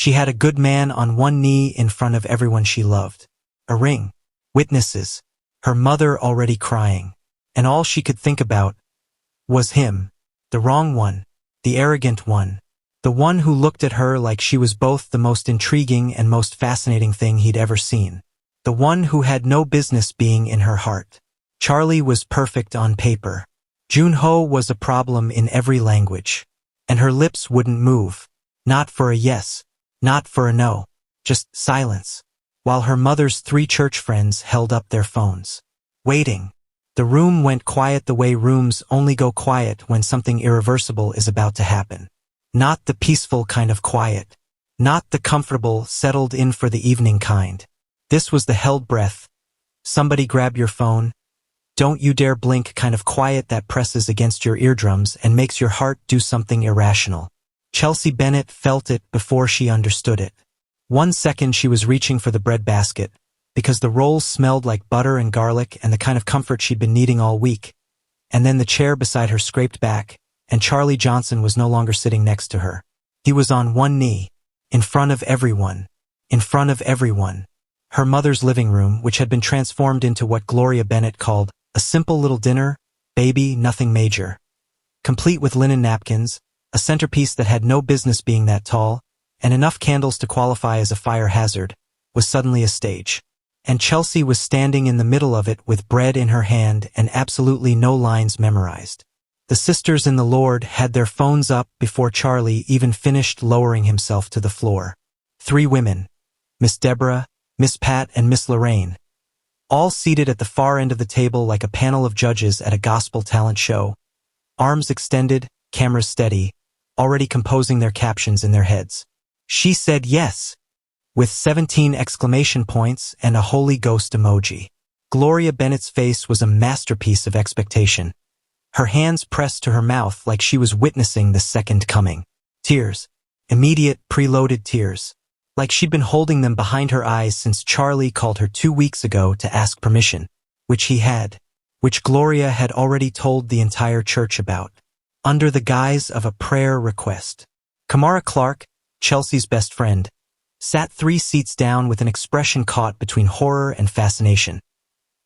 She had a good man on one knee in front of everyone she loved. A ring. Witnesses. Her mother already crying. And all she could think about was him. The wrong one. The arrogant one. The one who looked at her like she was both the most intriguing and most fascinating thing he'd ever seen. The one who had no business being in her heart. Charlie was perfect on paper. Junho was a problem in every language. And her lips wouldn't move. Not for a yes. Not for a no. Just silence. While her mother's 3 church friends held up their phones. Waiting. The room went quiet the way rooms only go quiet when something irreversible is about to happen. Not the peaceful kind of quiet. Not the comfortable, settled in for the evening kind. This was the held breath. Somebody grab your phone. Don't you dare blink kind of quiet that presses against your eardrums and makes your heart do something irrational. Chelsea Bennett felt it before she understood it. 1 second she was reaching for the bread basket, because the rolls smelled like butter and garlic and the kind of comfort she'd been needing all week. And then the chair beside her scraped back, and Charlie Johnson was no longer sitting next to her. He was on one knee, in front of everyone. In front of everyone. Her mother's living room, which had been transformed into what Gloria Bennett called a simple little dinner, baby, nothing major. Complete with linen napkins, a centerpiece that had no business being that tall, and enough candles to qualify as a fire hazard, was suddenly a stage. And Chelsea was standing in the middle of it with bread in her hand and absolutely no lines memorized. The sisters in the Lord had their phones up before Charlie even finished lowering himself to the floor. 3 women. Miss Deborah, Miss Pat, and Miss Lorraine. All seated at the far end of the table like a panel of judges at a gospel talent show. Arms extended, cameras steady, already composing their captions in their heads. She said yes, with 17 exclamation points and a Holy Ghost emoji. Gloria Bennett's face was a masterpiece of expectation. Her hands pressed to her mouth like she was witnessing the second coming. Tears. Immediate, preloaded tears. Like she'd been holding them behind her eyes since Charlie called her 2 weeks ago to ask permission, which he had, which Gloria had already told the entire church about, under the guise of a prayer request. Kamar Clark, Chelsea's best friend, sat 3 seats down with an expression caught between horror and fascination.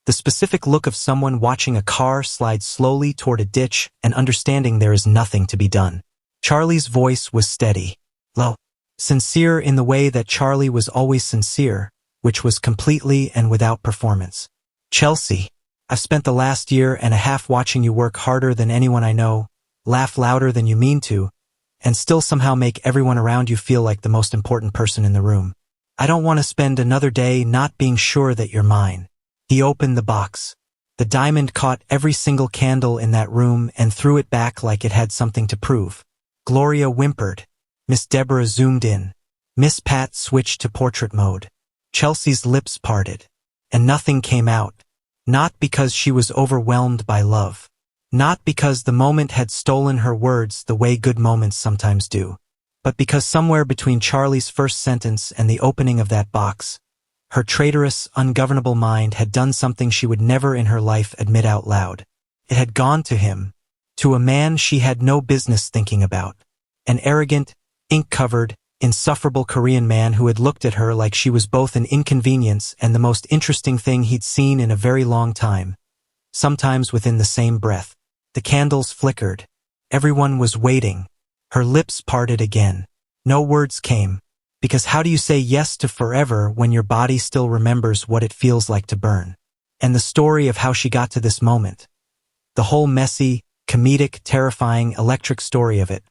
The specific look of someone watching a car slide slowly toward a ditch and understanding there is nothing to be done. Charlie's voice was steady, low, sincere in the way that Charlie was always sincere, which was completely and without performance. Chelsea, I've spent the last year and a half watching you work harder than anyone I know, laugh louder than you mean to, and still somehow make everyone around you feel like the most important person in the room. I don't want to spend another day not being sure that you're mine. He opened the box. The diamond caught every single candle in that room and threw it back like it had something to prove. Gloria whimpered. Miss Deborah zoomed in. Miss Pat switched to portrait mode. Chelsea's lips parted. And nothing came out. Not because she was overwhelmed by love. Not because the moment had stolen her words the way good moments sometimes do. But because somewhere between Charlie's first sentence and the opening of that box, her traitorous, ungovernable mind had done something she would never in her life admit out loud. It had gone to him. To a man she had no business thinking about. An arrogant, ink-covered, insufferable Korean man who had looked at her like she was both an inconvenience and the most interesting thing he'd seen in a very long time. Sometimes within the same breath. The candles flickered. Everyone was waiting. Her lips parted again. No words came. Because how do you say yes to forever when your body still remembers what it feels like to burn? And the story of how she got to this moment. The whole messy, comedic, terrifying, electric story of it,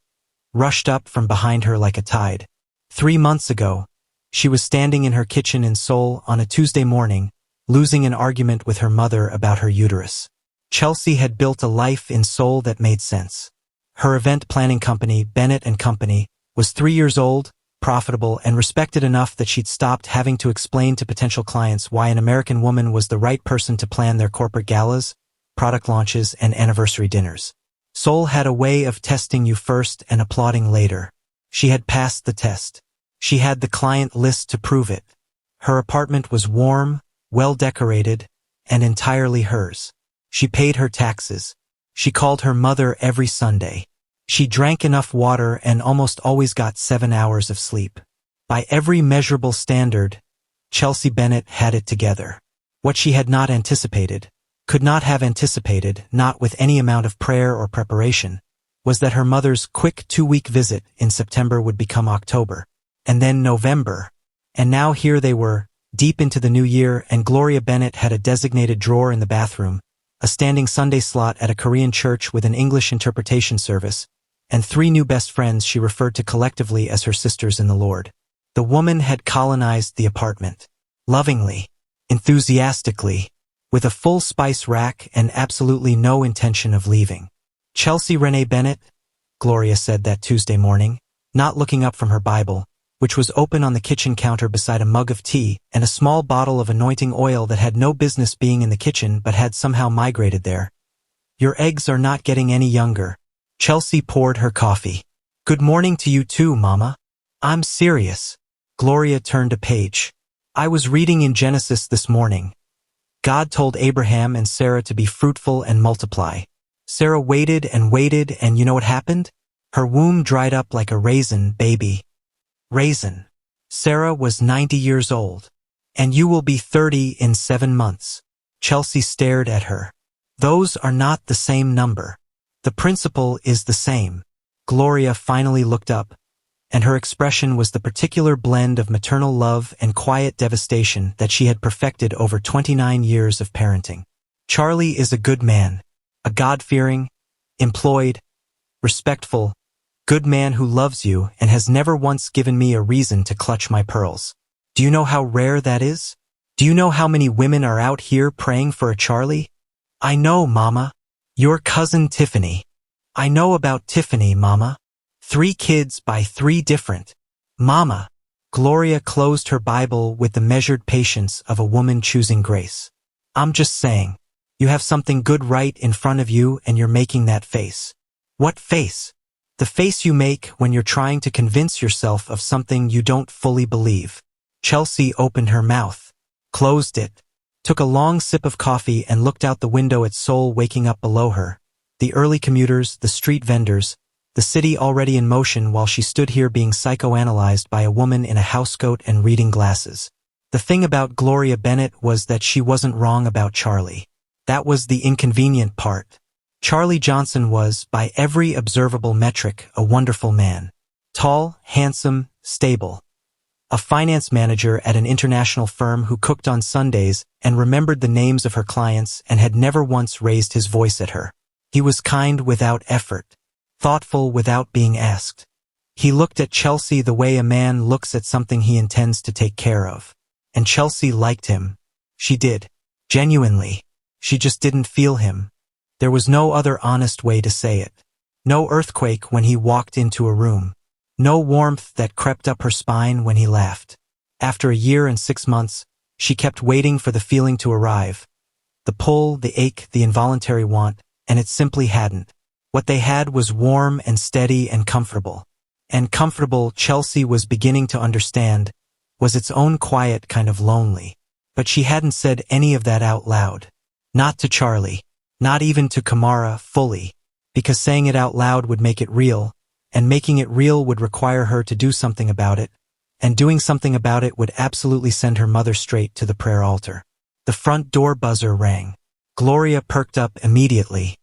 rushed up from behind her like a tide. 3 months ago, she was standing in her kitchen in Seoul on a Tuesday morning, losing an argument with her mother about her uterus. Chelsea had built a life in Seoul that made sense. Her event planning company, Bennett & Company, was 3 years old, profitable, and respected enough that she'd stopped having to explain to potential clients why an American woman was the right person to plan their corporate galas, product launches, and anniversary dinners. Seoul had a way of testing you first and applauding later. She had passed the test. She had the client list to prove it. Her apartment was warm, well-decorated, and entirely hers. She paid her taxes. She called her mother every Sunday. She drank enough water and almost always got 7 hours of sleep. By every measurable standard, Chelsea Bennett had it together. What she had not anticipated, could not have anticipated, not with any amount of prayer or preparation, was that her mother's quick 2-week visit in September would become October, and then November, and now here they were, deep into the new year, and Gloria Bennett had a designated drawer in the bathroom, a standing Sunday slot at a Korean church with an English interpretation service, and 3 new best friends she referred to collectively as her sisters in the Lord. The woman had colonized the apartment. Lovingly, enthusiastically, with a full spice rack and absolutely no intention of leaving. Chelsea Renee Bennett, Gloria said that Tuesday morning, not looking up from her Bible, which was open on the kitchen counter beside a mug of tea and a small bottle of anointing oil that had no business being in the kitchen but had somehow migrated there. Your eggs are not getting any younger. Chelsea poured her coffee. Good morning to you too, Mama. I'm serious. Gloria turned a page. I was reading in Genesis this morning. God told Abraham and Sarah to be fruitful and multiply. Sarah waited, and you know what happened? Her womb dried up like a raisin, baby. Raisin. Sarah was 90 years old. And you will be 30 in 7 months. Chelsea stared at her. Those are not the same number. The principle is the same. Gloria finally looked up, and her expression was the particular blend of maternal love and quiet devastation that she had perfected over 29 years of parenting. Charlie is a good man, a God-fearing, employed, respectful, good man who loves you and has never once given me a reason to clutch my pearls. Do you know how rare that is? Do you know how many women are out here praying for a Charlie? I know, Mama. Your cousin Tiffany. I know about Tiffany, Mama. 3 kids by 3 different. Mama. Gloria closed her Bible with the measured patience of a woman choosing grace. I'm just saying. You have something good right in front of you and you're making that face. What face? The face you make when you're trying to convince yourself of something you don't fully believe. Chelsea opened her mouth, closed it, took a long sip of coffee and looked out the window at Seoul waking up below her, the early commuters, the street vendors, the city already in motion while she stood here being psychoanalyzed by a woman in a housecoat and reading glasses. The thing about Gloria Bennett was that she wasn't wrong about Charlie. That was the inconvenient part. Charlie Johnson was, by every observable metric, a wonderful man. Tall, handsome, stable. A finance manager at an international firm who cooked on Sundays and remembered the names of her clients and had never once raised his voice at her. He was kind without effort, thoughtful without being asked. He looked at Chelsea the way a man looks at something he intends to take care of. And Chelsea liked him. She did. Genuinely. She just didn't feel him. There was no other honest way to say it. No earthquake when he walked into a room. No warmth that crept up her spine when he laughed. After a year and 6 months, she kept waiting for the feeling to arrive. The pull, the ache, the involuntary want, and it simply hadn't. What they had was warm and steady and comfortable. And comfortable, Chelsea was beginning to understand, was its own quiet kind of lonely. But she hadn't said any of that out loud. Not to Charlie. Not even to Kamar fully. Because saying it out loud would make it real, and making it real would require her to do something about it, and doing something about it would absolutely send her mother straight to the prayer altar. The front door buzzer rang. Gloria perked up immediately.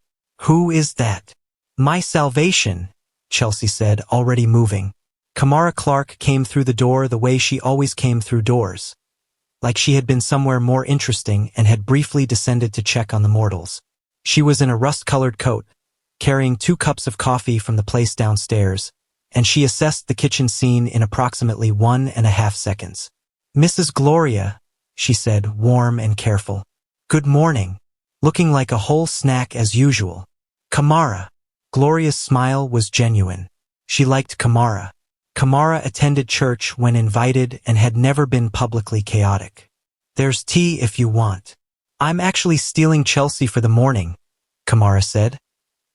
Who is that? My salvation, Chelsea said, already moving. Kamar Clark came through the door the way she always came through doors. Like she had been somewhere more interesting and had briefly descended to check on the mortals. She was in a rust-colored coat, carrying 2 cups of coffee from the place downstairs, and she assessed the kitchen scene in approximately 1.5 seconds. Mrs. Gloria, she said, warm and careful. Good morning. Looking like a whole snack as usual. Kamara. Gloria's smile was genuine. She liked Kamara. Kamara attended church when invited and had never been publicly chaotic. There's tea if you want. I'm actually stealing Chelsea for the morning, Kamara said,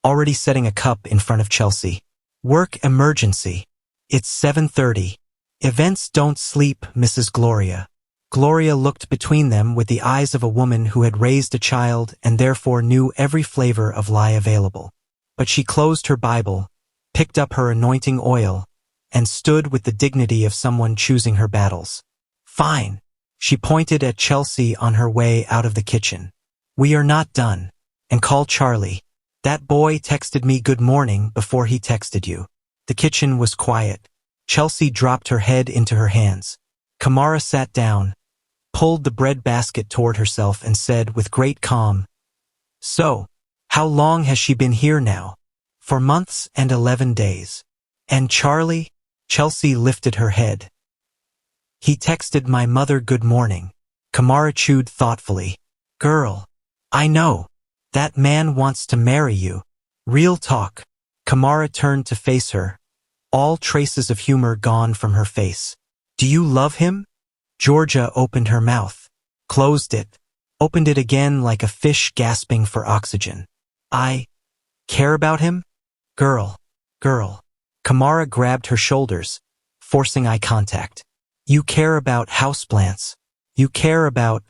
already setting a cup in front of Chelsea. Work emergency. It's 7:30. Events don't sleep, Mrs. Gloria. Gloria looked between them with the eyes of a woman who had raised a child and therefore knew every flavor of lie available. But she closed her Bible, picked up her anointing oil, and stood with the dignity of someone choosing her battles. Fine. She pointed at Chelsea on her way out of the kitchen. We are not done. And call Charlie. That boy texted me good morning before he texted you. The kitchen was quiet. Chelsea dropped her head into her hands. Kamar sat down, pulled the bread basket toward herself and said with great calm, So, how long has she been here now? For months and 11 days. And Charlie? Chelsea lifted her head. He texted my mother good morning. Kamar chewed thoughtfully. Girl. I know. That man wants to marry you. Real talk. Kamara turned to face her, all traces of humor gone from her face. Do you love him? Georgia opened her mouth, closed it, opened it again like a fish gasping for oxygen. I care about him? Girl. Kamara grabbed her shoulders, forcing eye contact. You care about houseplants. You care about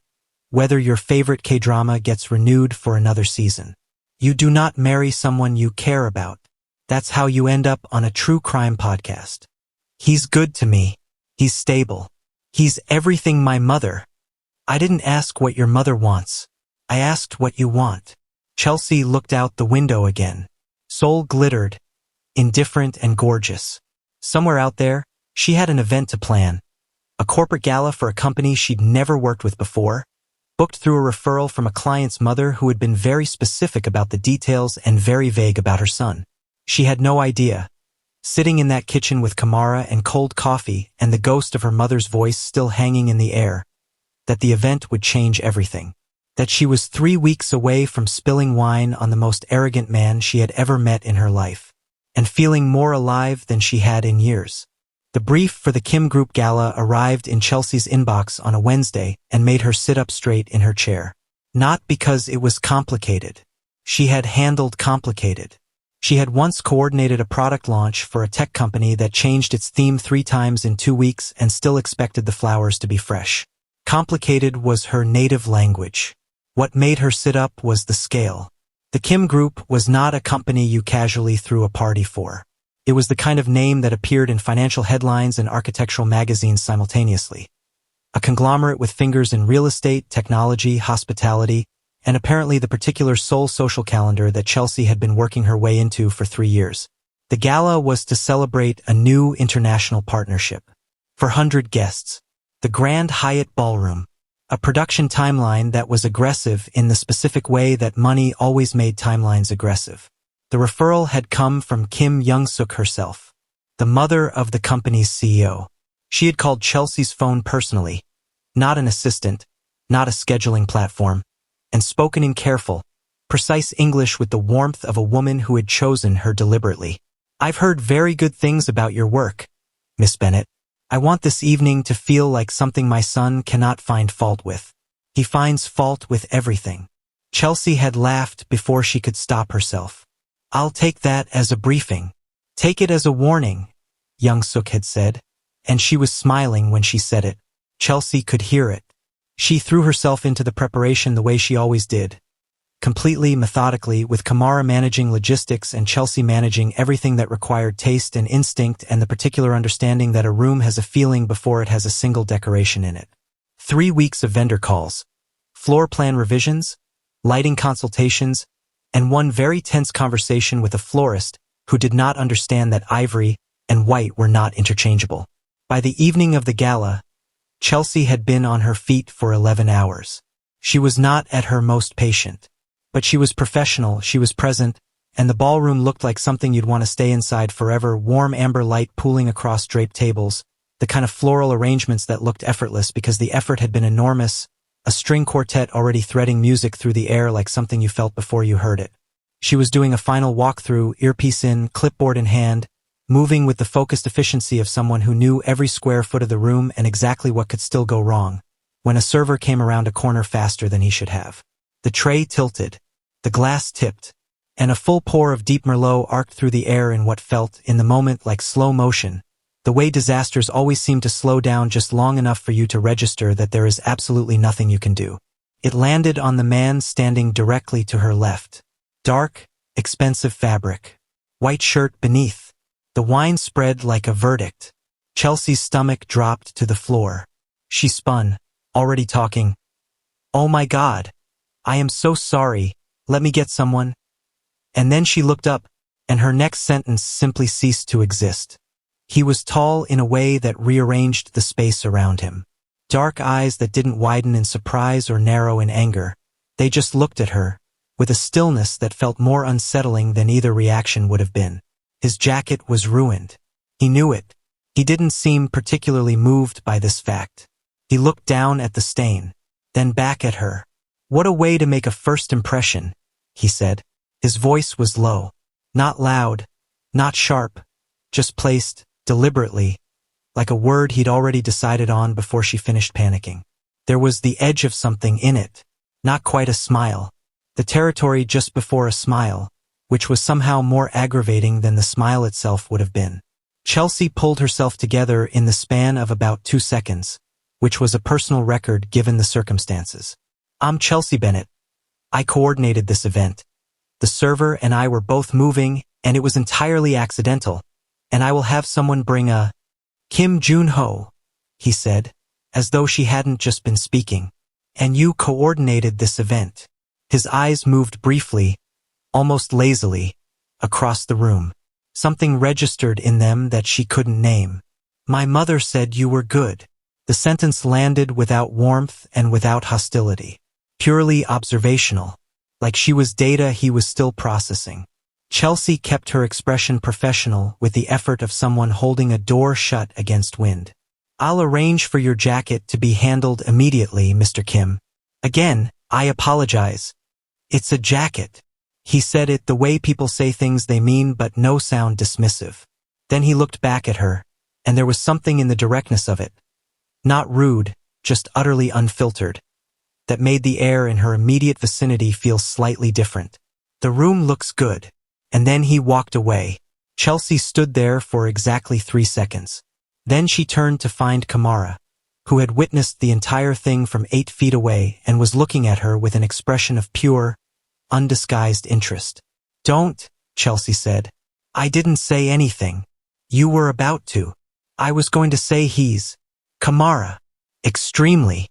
whether your favorite K-drama gets renewed for another season. You do not marry someone you care about. That's how you end up on a true crime podcast. He's good to me. He's stable. He's everything my mother. I didn't ask what your mother wants. I asked what you want. Chelsea looked out the window again. Seoul glittered, indifferent and gorgeous. Somewhere out there, she had an event to plan. A corporate gala for a company she'd never worked with before, booked through a referral from a client's mother who had been very specific about the details and very vague about her son. She had no idea, sitting in that kitchen with Kamara and cold coffee and the ghost of her mother's voice still hanging in the air, that the event would change everything. That she was 3 weeks away from spilling wine on the most arrogant man she had ever met in her life, and feeling more alive than she had in years. The brief for the Kim Group Gala arrived in Chelsea's inbox on a Wednesday and made her sit up straight in her chair. Not because it was complicated. She had handled complicated. She had once coordinated a product launch for a tech company that changed its theme 3 times in 2 weeks and still expected the flowers to be fresh. Complicated was her native language. What made her sit up was the scale. The Kim Group was not a company you casually threw a party for. It was the kind of name that appeared in financial headlines and architectural magazines simultaneously. A conglomerate with fingers in real estate, technology, hospitality, and apparently the particular Seoul social calendar that Chelsea had been working her way into for 3 years. The gala was to celebrate a new international partnership. For 100 guests. The Grand Hyatt Ballroom. A production timeline that was aggressive in the specific way that money always made timelines aggressive. The referral had come from Kim Young-suk herself, the mother of the company's CEO. She had called Chelsea's phone personally, not an assistant, not a scheduling platform, and spoken in careful, precise English with the warmth of a woman who had chosen her deliberately. I've heard very good things about your work, Miss Bennett. I want this evening to feel like something my son cannot find fault with. He finds fault with everything. Chelsea had laughed before she could stop herself. I'll take that as a briefing. Take it as a warning, Young-suk had said, and she was smiling when she said it. Chelsea could hear it. She threw herself into the preparation the way she always did. Completely, methodically, with Kamara managing logistics and Chelsea managing everything that required taste and instinct and the particular understanding that a room has a feeling before it has a single decoration in it. 3 weeks of vendor calls, floor plan revisions, lighting consultations, and one very tense conversation with a florist who did not understand that ivory and white were not interchangeable. By the evening of the gala, Chelsea had been on her feet for 11 hours. She was not at her most patient. But she was professional, she was present, and the ballroom looked like something you'd want to stay inside forever, warm amber light pooling across draped tables, the kind of floral arrangements that looked effortless because the effort had been enormous, a string quartet already threading music through the air like something you felt before you heard it. She was doing a final walkthrough, earpiece in, clipboard in hand, moving with the focused efficiency of someone who knew every square foot of the room and exactly what could still go wrong, when a server came around a corner faster than he should have. The tray tilted, the glass tipped, and a full pour of deep Merlot arced through the air in what felt, in the moment, like slow motion, the way disasters always seem to slow down just long enough for you to register that there is absolutely nothing you can do. It landed on the man standing directly to her left. Dark, expensive fabric. White shirt beneath. The wine spread like a verdict. Chelsea's stomach dropped to the floor. She spun, already talking. "Oh my God. I am so sorry. Let me get someone." And then she looked up, and her next sentence simply ceased to exist. He was tall in a way that rearranged the space around him. Dark eyes that didn't widen in surprise or narrow in anger. They just looked at her, with a stillness that felt more unsettling than either reaction would have been. His jacket was ruined. He knew it. He didn't seem particularly moved by this fact. He looked down at the stain, then back at her. "What a way to make a first impression," he said. His voice was low. Not loud, not sharp, just placed, deliberately, like a word he'd already decided on before she finished panicking. There was the edge of something in it, not quite a smile. The territory just before a smile, which was somehow more aggravating than the smile itself would have been. Chelsea pulled herself together in the span of about 2 seconds, which was a personal record given the circumstances. "I'm Chelsea Bennett. I coordinated this event. The server and I were both moving, and it was entirely accidental, and I will have someone bring a—" "Kim Jun-ho," he said, as though she hadn't just been speaking. "And you coordinated this event." His eyes moved briefly, almost lazily, across the room. Something registered in them that she couldn't name. "My mother said you were good." The sentence landed without warmth and without hostility. Purely observational. Like she was data he was still processing. Chelsea kept her expression professional with the effort of someone holding a door shut against wind. "I'll arrange for your jacket to be handled immediately, Mr. Kim. Again, I apologize. It's a jacket." He said it the way people say things they mean but no sound dismissive. Then he looked back at her, and there was something in the directness of it. Not rude, just utterly unfiltered. That made the air in her immediate vicinity feel slightly different. "The room looks good." And then he walked away. Chelsea stood there for exactly 3 seconds. Then she turned to find Kamar, who had witnessed the entire thing from 8 feet away and was looking at her with an expression of pure, undisguised interest. "Don't," Chelsea said. "I didn't say anything. You were about to. I was going to say he's Kamar. Extremely.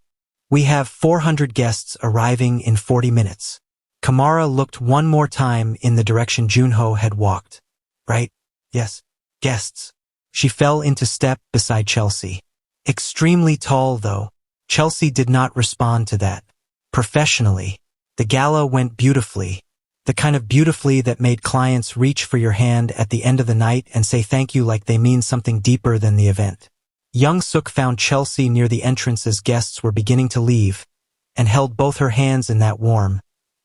We have 400 guests arriving in 40 minutes. Kamar looked one more time in the direction Junho had walked. "Right? Yes. Guests." She fell into step beside Chelsea. Extremely tall, though. Chelsea did not respond to that. Professionally. The gala went beautifully. The kind of beautifully that made clients reach for your hand at the end of the night and say thank you like they mean something deeper than the event. Young Suk found Chelsea near the entrance as guests were beginning to leave, and held both her hands in that warm,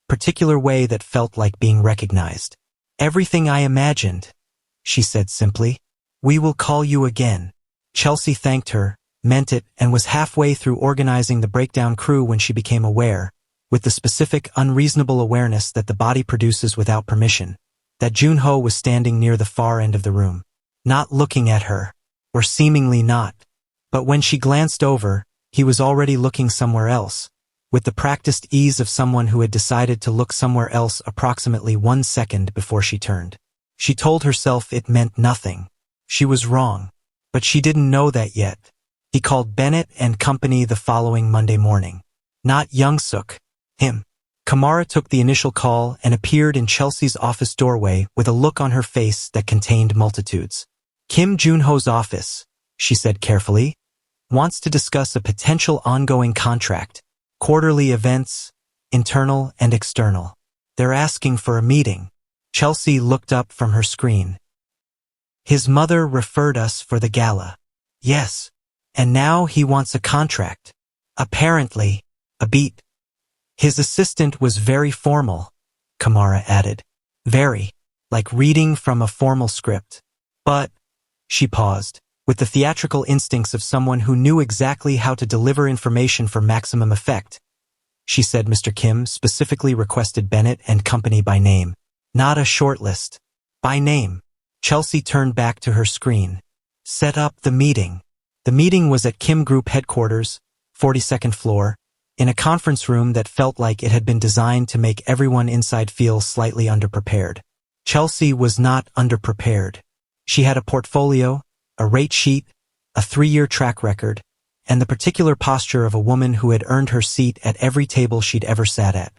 particular way that felt like being recognized. "Everything I imagined," she said simply. "We will call you again." Chelsea thanked her, meant it, and was halfway through organizing the breakdown crew when she became aware, with the specific, unreasonable awareness that the body produces without permission, that Junho was standing near the far end of the room, not looking at her, or seemingly not. But when she glanced over, he was already looking somewhere else, with the practiced ease of someone who had decided to look somewhere else approximately 1 second before she turned. She told herself it meant nothing. She was wrong. But she didn't know that yet. He called Bennett and company the following Monday morning. Not Young-suk. Him. Kamar took the initial call and appeared in Chelsea's office doorway with a look on her face that contained multitudes. "Kim Junho's office," she said carefully, "wants to discuss a potential ongoing contract, quarterly events, internal and external. They're asking for a meeting." Chelsea looked up from her screen. "His mother referred us for the gala." "Yes. And now he wants a contract." "Apparently." A beat. "His assistant was very formal," Kamara added. "Very. Like reading from a formal script. But," she paused, with the theatrical instincts of someone who knew exactly how to deliver information for maximum effect. She said Mr. Kim specifically requested Bennett and company by name. Not a shortlist. By name. Chelsea turned back to her screen. "Set up the meeting." The meeting was at Kim Group headquarters, 42nd floor, in a conference room that felt like it had been designed to make everyone inside feel slightly underprepared. Chelsea was not underprepared. She had a portfolio, a rate sheet, a 3-year track record, and the particular posture of a woman who had earned her seat at every table she'd ever sat at.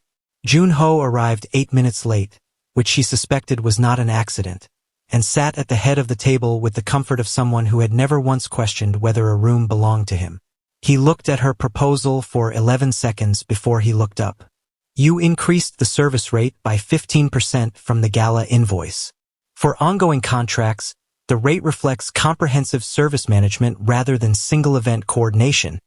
Junho arrived 8 minutes late, which she suspected was not an accident, and sat at the head of the table with the comfort of someone who had never once questioned whether a room belonged to him. He looked at her proposal for 11 seconds before he looked up. You increased the service rate by 15% from the gala invoice. For ongoing contracts, the rate reflects comprehensive service management rather than single-event coordination,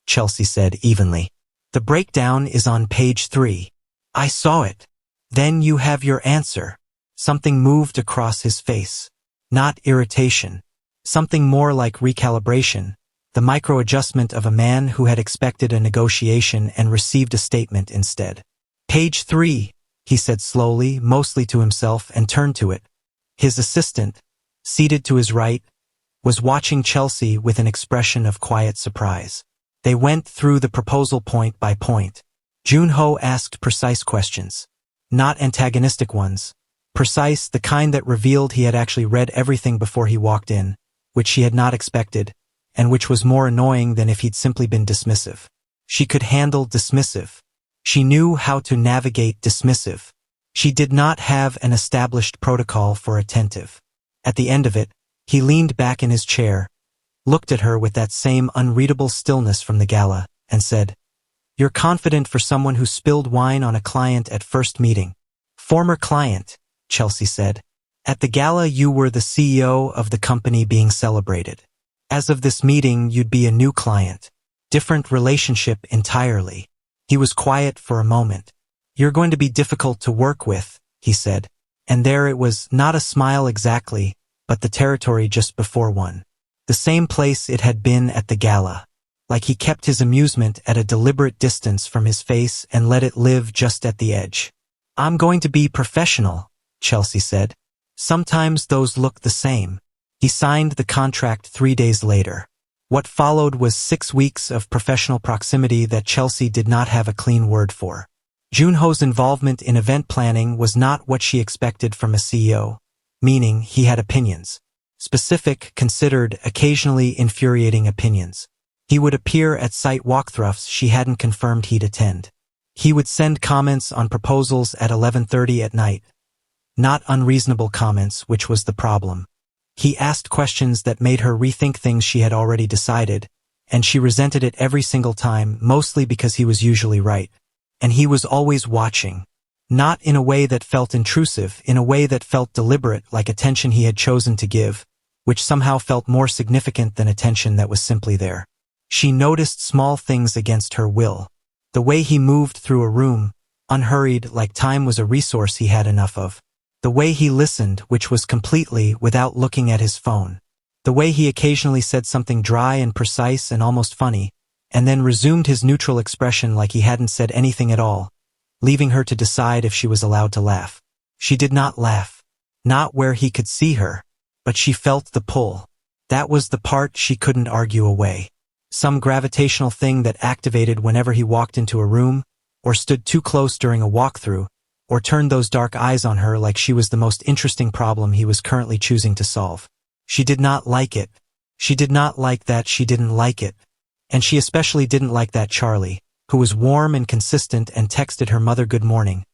Chelsea said evenly. The breakdown is on page 3. I saw it. Then you have your answer. Something moved across his face. Not irritation. Something more like recalibration, the micro-adjustment of a man who had expected a negotiation and received a statement instead. Page 3, he said slowly, mostly to himself, and turned to it. His assistant, seated to his right, was watching Chelsea with an expression of quiet surprise. They went through the proposal point by point. Junho asked precise questions. Not antagonistic ones. Precise, the kind that revealed he had actually read everything before he walked in, which she had not expected, and which was more annoying than if he'd simply been dismissive. She could handle dismissive. She knew how to navigate dismissive. She did not have an established protocol for attentive. At the end of it, he leaned back in his chair, looked at her with that same unreadable stillness from the gala, and said, You're confident for someone who spilled wine on a client at first meeting. Former client, Chelsea said. At the gala you were the CEO of the company being celebrated. As of this meeting you'd be a new client. Different relationship entirely. He was quiet for a moment. You're going to be difficult to work with, he said. And there it was, not a smile exactly, but the territory just before one. The same place it had been at the gala. Like he kept his amusement at a deliberate distance from his face and let it live just at the edge. I'm going to be professional, Chelsea said. Sometimes those look the same. He signed the contract 3 days later. What followed was 6 weeks of professional proximity that Chelsea did not have a clean word for. Junho's involvement in event planning was not what she expected from a CEO, meaning he had opinions. Specific, considered, occasionally infuriating opinions. He would appear at site walkthroughs she hadn't confirmed he'd attend. He would send comments on proposals at 11:30 at night. Not unreasonable comments, which was the problem. He asked questions that made her rethink things she had already decided, and she resented it every single time, mostly because he was usually right. And he was always watching. Not in a way that felt intrusive, in a way that felt deliberate, like attention he had chosen to give, which somehow felt more significant than attention that was simply there. She noticed small things against her will. The way he moved through a room, unhurried, like time was a resource he had enough of. The way he listened, which was completely without looking at his phone. The way he occasionally said something dry and precise and almost funny, and then resumed his neutral expression like he hadn't said anything at all, leaving her to decide if she was allowed to laugh. She did not laugh. Not where he could see her. But she felt the pull. That was the part she couldn't argue away. Some gravitational thing that activated whenever he walked into a room, or stood too close during a walkthrough, or turned those dark eyes on her like she was the most interesting problem he was currently choosing to solve. She did not like it. She did not like that she didn't like it. And she especially didn't like that Charlie, who was warm and consistent and texted her mother good morning,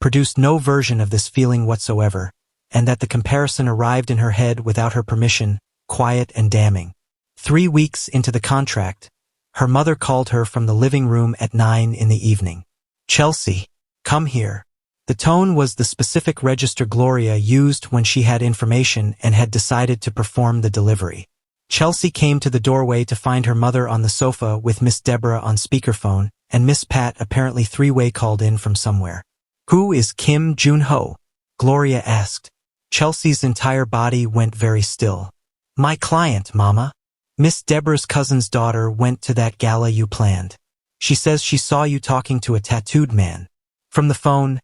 produced no version of this feeling whatsoever, and that the comparison arrived in her head without her permission, quiet and damning. 3 weeks into the contract, her mother called her from the living room at 9 in the evening. Chelsea, come here. The tone was the specific register Gloria used when she had information and had decided to perform the delivery. Chelsea came to the doorway to find her mother on the sofa with Miss Deborah on speakerphone and Miss Pat apparently three-way called in from somewhere. Who is Kim Junho? Gloria asked. Chelsea's entire body went very still. My client, Mama. Miss Deborah's cousin's daughter went to that gala you planned. She says she saw you talking to a tattooed man. From the phone,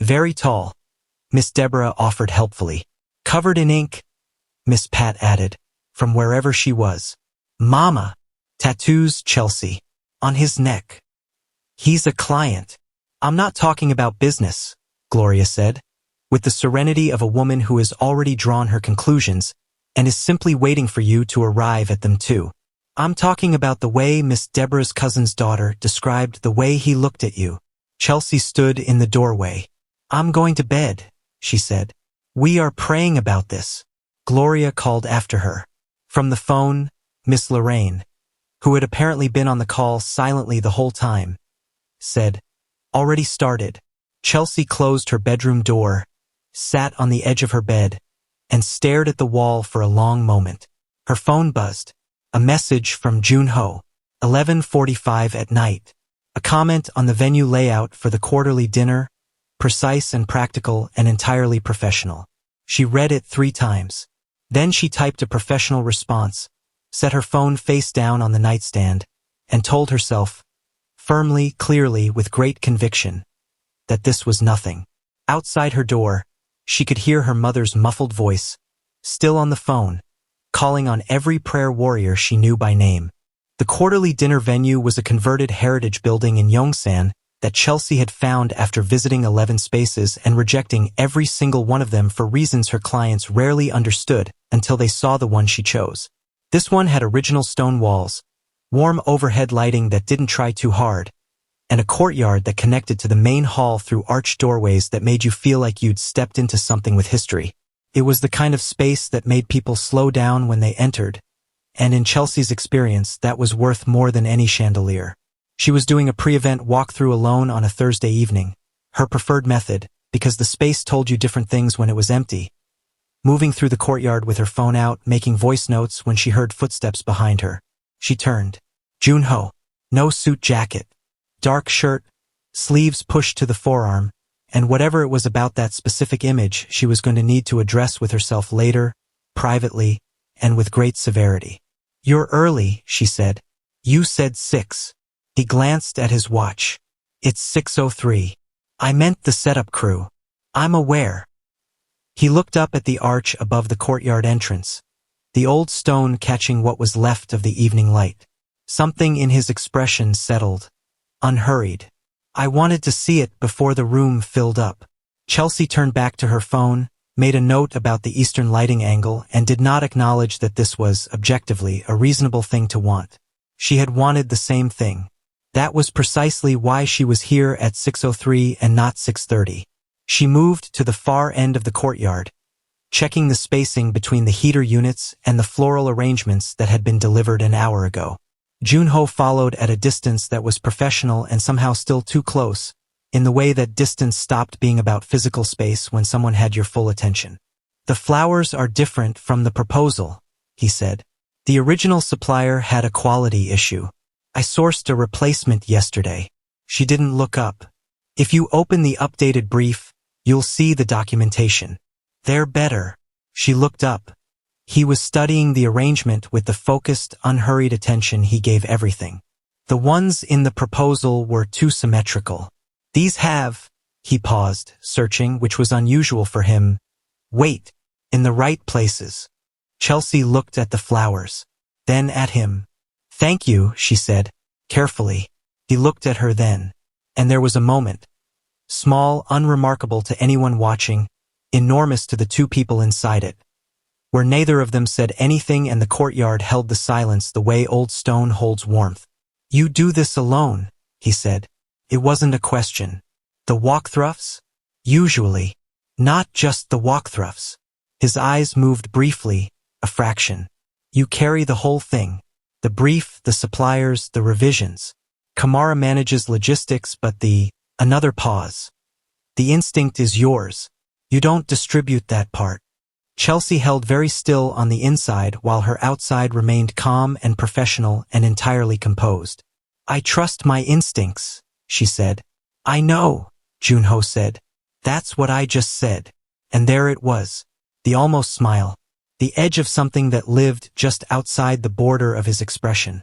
very tall, Miss Deborah offered helpfully. Covered in ink, Miss Pat added, from wherever she was. Mama, tattoos, Chelsea, on his neck. He's a client. I'm not talking about business, Gloria said, with the serenity of a woman who has already drawn her conclusions, and is simply waiting for you to arrive at them too. I'm talking about the way Miss Deborah's cousin's daughter described the way he looked at you. Chelsea stood in the doorway. I'm going to bed, she said. We are praying about this. Gloria called after her. From the phone, Miss Lorraine, who had apparently been on the call silently the whole time, said, Already started. Chelsea closed her bedroom door, sat on the edge of her bed, and stared at the wall for a long moment. Her phone buzzed. A message from Junho, 11:45 at night. A comment on the venue layout for the quarterly dinner, precise and practical and entirely professional. She read it 3 times. Then she typed a professional response, set her phone face down on the nightstand, and told herself, firmly, clearly, with great conviction, that this was nothing. Outside her door, she could hear her mother's muffled voice, still on the phone, calling on every prayer warrior she knew by name. The quarterly dinner venue was a converted heritage building in Yongsan that Chelsea had found after visiting 11 spaces and rejecting every single one of them for reasons her clients rarely understood until they saw the one she chose. This one had original stone walls, warm overhead lighting that didn't try too hard, and a courtyard that connected to the main hall through arched doorways that made you feel like you'd stepped into something with history. It was the kind of space that made people slow down when they entered, and in Chelsea's experience, that was worth more than any chandelier. She was doing a pre-event walkthrough alone on a Thursday evening, her preferred method, because the space told you different things when it was empty. Moving through the courtyard with her phone out, making voice notes when she heard footsteps behind her. She turned. Junho. No suit jacket. Dark shirt, sleeves pushed to the forearm, and whatever it was about that specific image she was going to need to address with herself later, privately, and with great severity. You're early, she said. You said 6. He glanced at his watch. It's 6:03. I meant the setup crew. I'm aware. He looked up at the arch above the courtyard entrance, the old stone catching what was left of the evening light. Something in his expression settled, unhurried. I wanted to see it before the room filled up. Chelsea turned back to her phone, made a note about the eastern lighting angle, and did not acknowledge that this was, objectively, a reasonable thing to want. She had wanted the same thing. That was precisely why she was here at 6:03 and not 6:30. She moved to the far end of the courtyard, checking the spacing between the heater units and the floral arrangements that had been delivered an hour ago. Junho followed at a distance that was professional and somehow still too close, in the way that distance stopped being about physical space when someone had your full attention. The flowers are different from the proposal, he said. The original supplier had a quality issue. I sourced a replacement yesterday. She didn't look up. If you open the updated brief, you'll see the documentation. They're better. She looked up. He was studying the arrangement with the focused, unhurried attention he gave everything. The ones in the proposal were too symmetrical. These have, he paused, searching, which was unusual for him, weight, in the right places. Chelsea looked at the flowers, then at him. Thank you, she said, carefully. He looked at her then, and there was a moment. Small, unremarkable to anyone watching, enormous to the 2 people inside it, where neither of them said anything and the courtyard held the silence the way old stone holds warmth. You do this alone, he said. It wasn't a question. The walkthroughs? Usually. Not just the walkthroughs. His eyes moved briefly, a fraction. You carry the whole thing. The brief, the suppliers, the revisions. Kamar manages logistics, but another pause. The instinct is yours. You don't distribute that part. Chelsea held very still on the inside while her outside remained calm and professional and entirely composed. I trust my instincts, she said. I know, Junho said. That's what I just said. And there it was, the almost smile, the edge of something that lived just outside the border of his expression,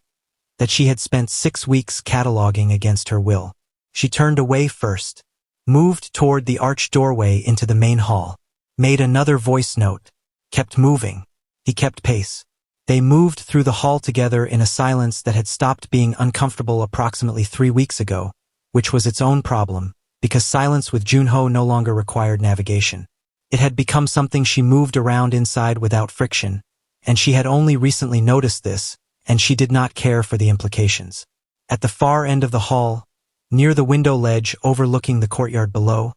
that she had spent 6 weeks cataloging against her will. She turned away first, moved toward the arched doorway into the main hall, made another voice note, kept moving. He kept pace. They moved through the hall together in a silence that had stopped being uncomfortable approximately 3 weeks ago, which was its own problem, because silence with Junho no longer required navigation. It had become something she moved around inside without friction, and she had only recently noticed this, and she did not care for the implications. At the far end of the hall, near the window ledge overlooking the courtyard below,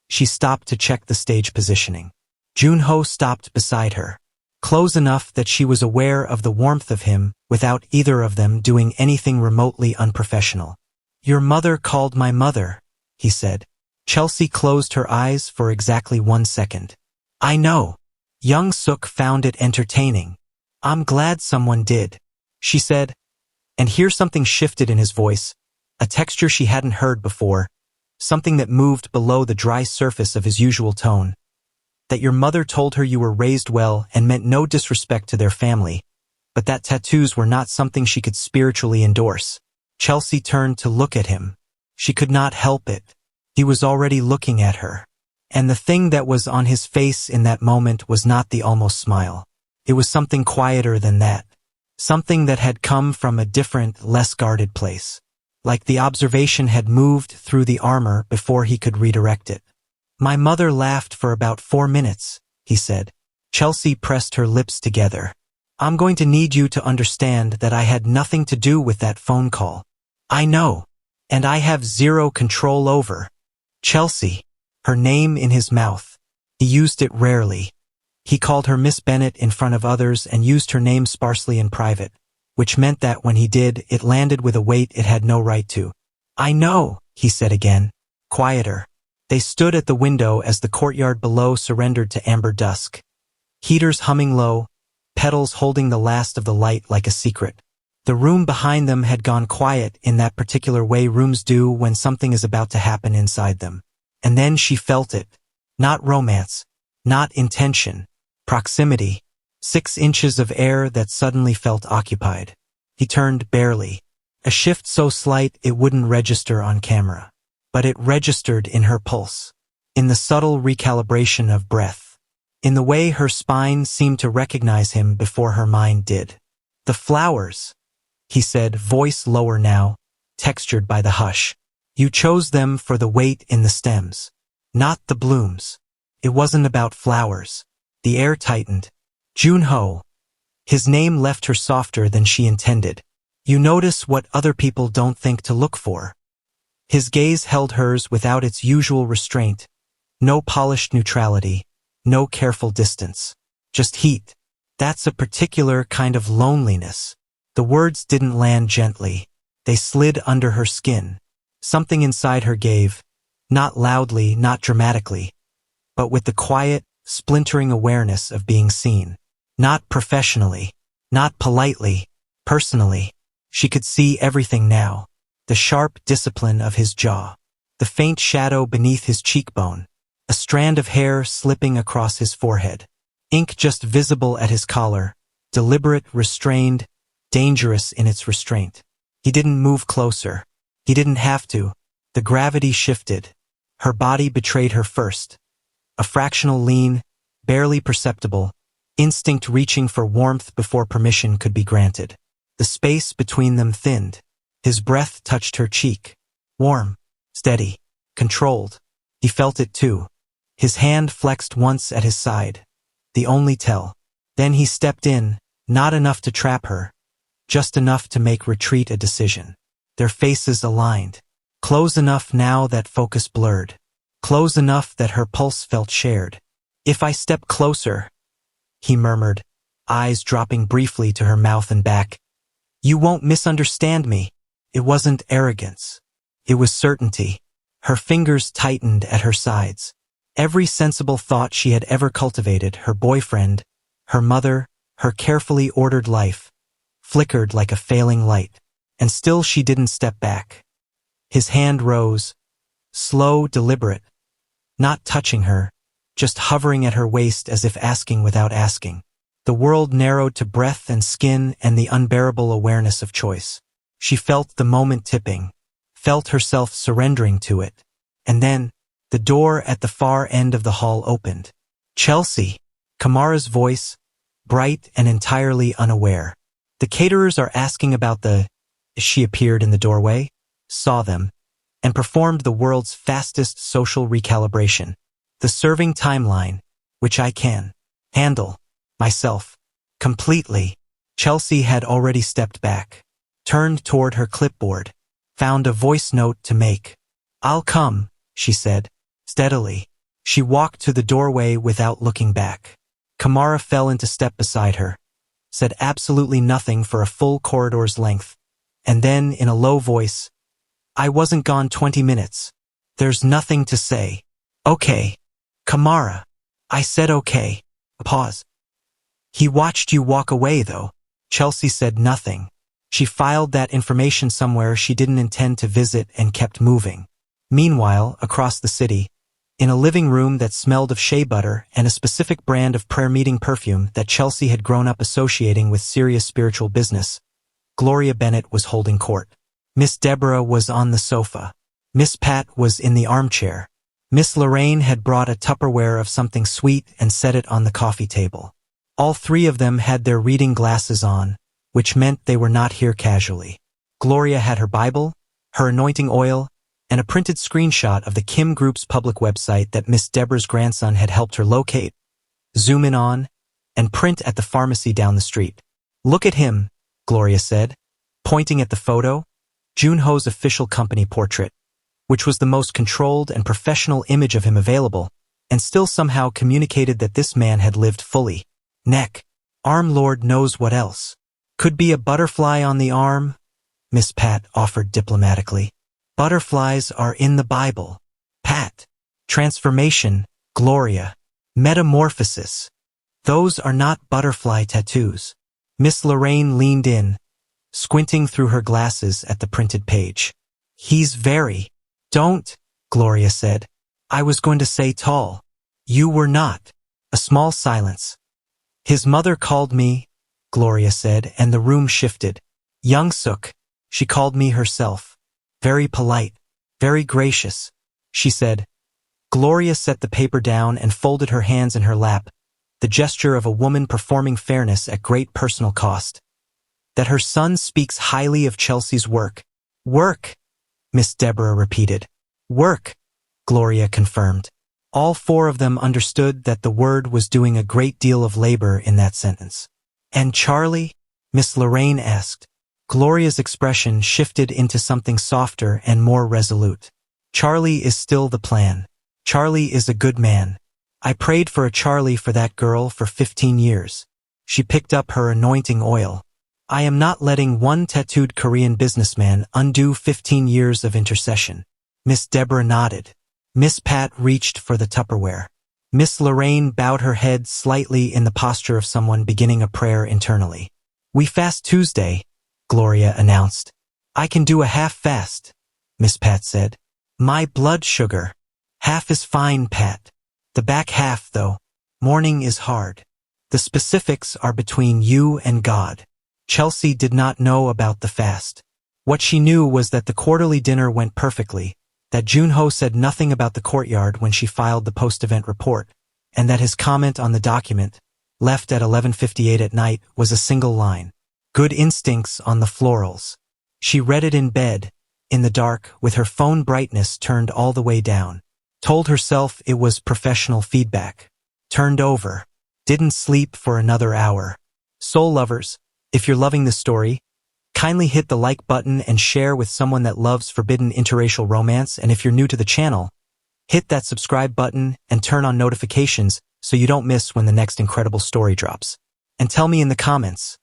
she stopped to check the stage positioning. Junho stopped beside her, close enough that she was aware of the warmth of him without either of them doing anything remotely unprofessional. "Your mother called my mother," he said. Chelsea closed her eyes for exactly 1 second. "I know." Young Suk found it entertaining. "I'm glad someone did," she said. And here something shifted in his voice, a texture she hadn't heard before, something that moved below the dry surface of his usual tone. "That your mother told her you were raised well and meant no disrespect to their family, but that tattoos were not something she could spiritually endorse." Chelsea turned to look at him. She could not help it. He was already looking at her. And the thing that was on his face in that moment was not the almost smile. It was something quieter than that. Something that had come from a different, less guarded place. Like the observation had moved through the armor before he could redirect it. "My mother laughed for about 4 minutes, he said. Chelsea pressed her lips together. "I'm going to need you to understand that I had nothing to do with that phone call. I know. And I have zero control over." Chelsea. Her name in his mouth. He used it rarely. He called her Miss Bennett in front of others and used her name sparsely in private, which meant that when he did, it landed with a weight it had no right to. "I know," he said again, quieter. They stood at the window as the courtyard below surrendered to amber dusk. Heaters humming low, petals holding the last of the light like a secret. The room behind them had gone quiet in that particular way rooms do when something is about to happen inside them. And then she felt it. Not romance. Not intention. Proximity. 6 inches of air that suddenly felt occupied. He turned barely. A shift so slight it wouldn't register on camera. But it registered in her pulse. In the subtle recalibration of breath. In the way her spine seemed to recognize him before her mind did. "The flowers," he said, voice lower now, textured by the hush. "You chose them for the weight in the stems. Not the blooms. It wasn't about flowers." The air tightened. Junho. His name left her softer than she intended. "You notice what other people don't think to look for." His gaze held hers without its usual restraint. No polished neutrality. No careful distance. Just heat. "That's a particular kind of loneliness." The words didn't land gently. They slid under her skin. Something inside her gave. Not loudly, not dramatically, but with the quiet, splintering awareness of being seen. Not professionally. Not politely. Personally. She could see everything now. The sharp discipline of his jaw. The faint shadow beneath his cheekbone. A strand of hair slipping across his forehead. Ink just visible at his collar. Deliberate, restrained, dangerous in its restraint. He didn't move closer. He didn't have to. The gravity shifted. Her body betrayed her first. A fractional lean, barely perceptible, instinct reaching for warmth before permission could be granted. The space between them thinned. His breath touched her cheek. Warm, steady, controlled. He felt it too. His hand flexed once at his side. The only tell. Then he stepped in, not enough to trap her, just enough to make retreat a decision. Their faces aligned. Close enough now that focus blurred. Close enough that her pulse felt shared. "If I step closer," he murmured, eyes dropping briefly to her mouth and back, "you won't misunderstand me." It wasn't arrogance. It was certainty. Her fingers tightened at her sides. Every sensible thought she had ever cultivated, her boyfriend, her mother, her carefully ordered life, flickered like a failing light. And still she didn't step back. His hand rose, slow, deliberate, not touching her, just hovering at her waist as if asking without asking. The world narrowed to breath and skin and the unbearable awareness of choice. She felt the moment tipping, felt herself surrendering to it. And then, the door at the far end of the hall opened. "Chelsea," Kamar's voice, bright and entirely unaware. "The caterers are asking about the..." She appeared in the doorway, saw them, and performed the world's fastest social recalibration. "The serving timeline, which I can handle myself." Completely. Chelsea had already stepped back, turned toward her clipboard, found a voice note to make. "I'll come," she said, steadily. She walked to the doorway without looking back. Kamar fell into step beside her, said absolutely nothing for a full corridor's length, and then, in a low voice, "I wasn't gone 20 minutes. There's nothing to say." "Okay. Kamara." I said okay. Pause. "He watched you walk away, though." Chelsea said nothing. She filed that information somewhere she didn't intend to visit and kept moving. Meanwhile, across the city, in a living room that smelled of shea butter and a specific brand of prayer meeting perfume that Chelsea had grown up associating with serious spiritual business, Gloria Bennett was holding court. Miss Deborah was on the sofa. Miss Pat was in the armchair. Miss Lorraine had brought a Tupperware of something sweet and set it on the coffee table. All three of them had their reading glasses on, which meant they were not here casually. Gloria had her Bible, her anointing oil, and a printed screenshot of the Kim Group's public website that Miss Deborah's grandson had helped her locate, zoom in on, and print at the pharmacy down the street. "Look at him," Gloria said, pointing at the photo, Junho's official company portrait, which was the most controlled and professional image of him available, and still somehow communicated that this man had lived fully. Neck, arm, Lord knows what else. "Could be a butterfly on the arm," Miss Pat offered diplomatically. "Butterflies are in the Bible." Pat. "Transformation, Gloria. Metamorphosis. Those are not butterfly tattoos." Miss Lorraine leaned in, squinting through her glasses at the printed page. "He's very—" "Don't," Gloria said. "I was going to say tall." "You were not." A small silence. "His mother called me," Gloria said, and the room shifted. "Young-suk," she called me herself. "Very polite, very gracious," she said. Gloria set the paper down and folded her hands in her lap, the gesture of a woman performing fairness at great personal cost. "That her son speaks highly of Chelsea's work." "Work," Miss Deborah repeated. "Work," Gloria confirmed. All four of them understood that the word was doing a great deal of labor in that sentence. "And Charlie?" Miss Lorraine asked. Gloria's expression shifted into something softer and more resolute. "Charlie is still the plan. Charlie is a good man. I prayed for a Charlie for that girl for 15 years. She picked up her anointing oil. I am not letting one tattooed Korean businessman undo 15 years of intercession." Miss Deborah nodded. Miss Pat reached for the Tupperware. Miss Lorraine bowed her head slightly in the posture of someone beginning a prayer internally. "We fast Tuesday," Gloria announced. "I can do a half fast," Miss Pat said. "My blood sugar." "Half is fine, Pat. The back half, though. Morning is hard. The specifics are between you and God." Chelsea did not know about the fast. What she knew was that the quarterly dinner went perfectly, that Junho said nothing about the courtyard when she filed the post-event report, and that his comment on the document, left at 11:58 at night, was a single line. "Good instincts on the florals." She read it in bed, in the dark, with her phone brightness turned all the way down. Told herself it was professional feedback. Turned over. Didn't sleep for another hour. Soul lovers, if you're loving this story, kindly hit the like button and share with someone that loves forbidden interracial romance, and if you're new to the channel, hit that subscribe button and turn on notifications so you don't miss when the next incredible story drops. And tell me in the comments,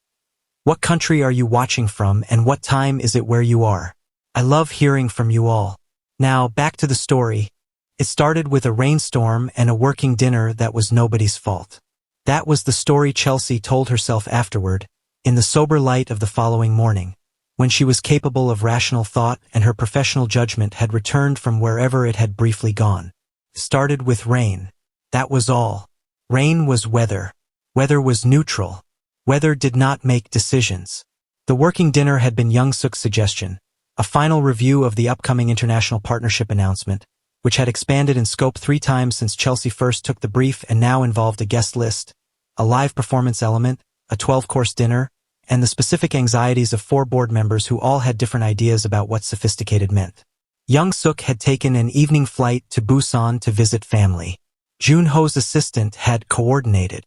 what country are you watching from and what time is it where you are? I love hearing from you all. Now, back to the story. It started with a rainstorm and a working dinner that was nobody's fault. That was the story Chelsea told herself afterward, in the sober light of the following morning, when she was capable of rational thought and her professional judgment had returned from wherever it had briefly gone. Started with rain. That was all. Rain was weather. Weather was neutral. Weather did not make decisions. The working dinner had been Young-suk's suggestion, a final review of the upcoming international partnership announcement, which had expanded in scope 3 times since Chelsea first took the brief and now involved a guest list, a live performance element, a 12-course dinner, and the specific anxieties of 4 board members who all had different ideas about what sophisticated meant. Young-suk had taken an evening flight to Busan to visit family. Junho's assistant had coordinated.